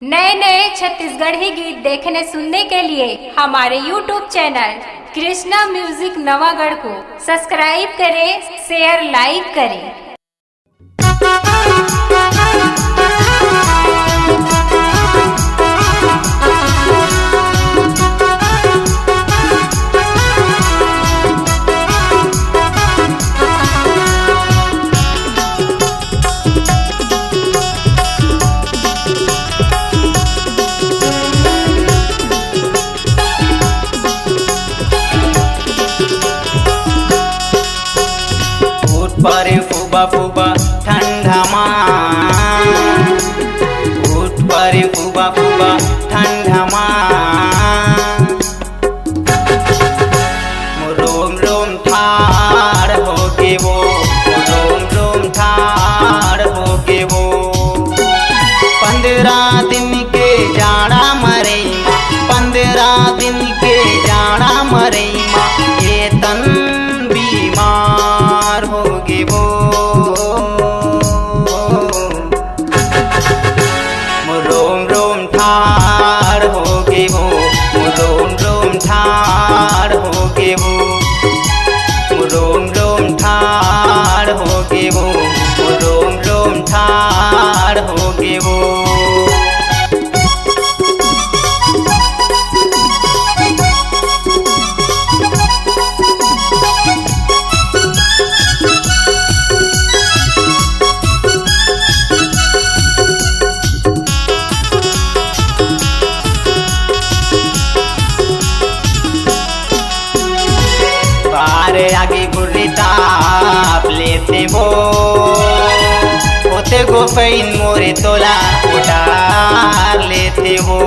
नए नए छत्तीसगढ़ी गीत देखने सुनने के लिए हमारे YouTube channel Krishna music Navagarh को सब्सक्राइब करें, शेयर लाइक करें। परे फुबा फुबा ठंडा माँ उठ परे फुबा फुबा ठंडा माँ रोम रोम ठाड़ हो के वो रोम रोम ठाड़ हो के वो 15 दिन के जाड़ा मरे 15 दिन के जाड़ा मरे ये तन बीमार हो गे वो रोम रोम ठाड़ हो गे वो रोम रोम ठाड़ हो गे वो रोम रोम ठाड़ हो गे वो रोम रोम ठाड़ हो गे वो। आगे गुर्री ताप लेते वो होते गोफैन मोरे तोला उतार लेते वो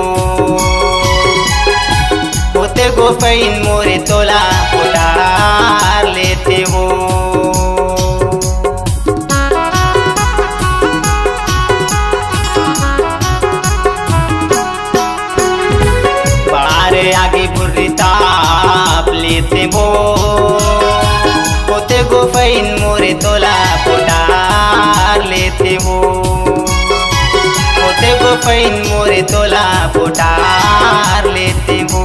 होते गोफैन मोरे तोला उतार लेते वो बारे आगे गुर्री ताप लेते वो गोफैन मोरे तोला पोटार लेते वो होते गोफैन मोरे तोला पोटार लेते वो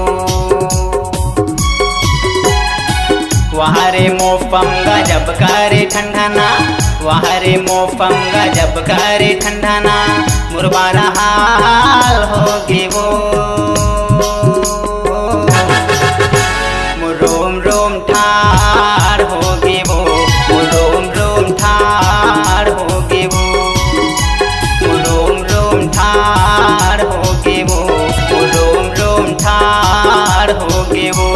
वहारे मोफम गजब करे ठंडाना वहारे मोफम गजब करे ठंडाना मुरबारा हाल हो गे वो रोम रोम ठाड़ हो गे वो रोम रोम ठाड़ हो गे वो रोम रोम ठाड़ हो गे वो रोम रोम ठाड़ हो गे वो।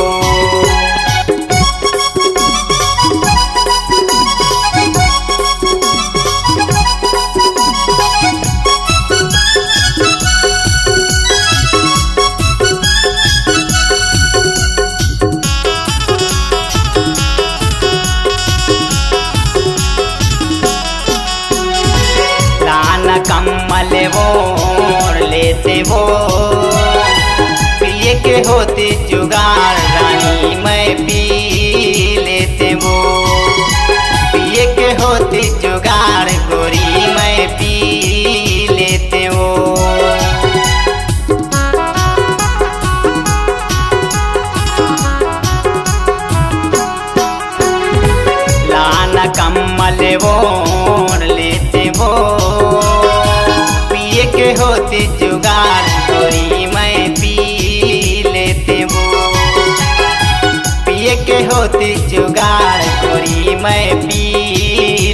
कम्मल वो लेते वो पिए के होते जुगाड़ रानी मैं पी लेते वो पिए के होते जुगाड़ गोरी मैं पी लेते वो लाना कम्मल वो लेते वो के होती जुगाड़ गोरी मैं पी लेते वो पिए के होती जुगाड़ गोरी मैं पी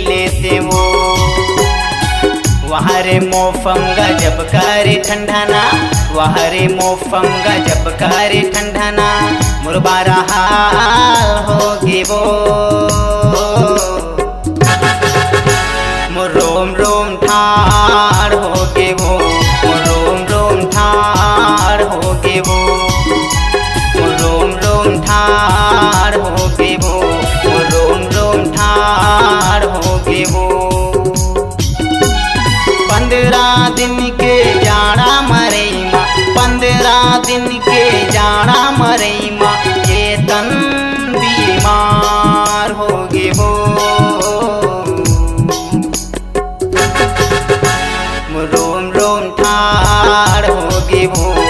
लेते वो वहारे मोफम गजब करे ठंडाना वहारे मोफम गजब करे ठंडाना मुरबारा हाल हो गे वो रोम रोम ठाड़ हो गे वो रोम रोम ठाड़ हो गे वो रोम रोम ठाड़ हो गे वो रोम रोम ठाड़ हो गे वो 15 दिन के जाड़ा मरे 15 दिन के जाड़ा मरे ये तन बीमार हो गे वो होगे वो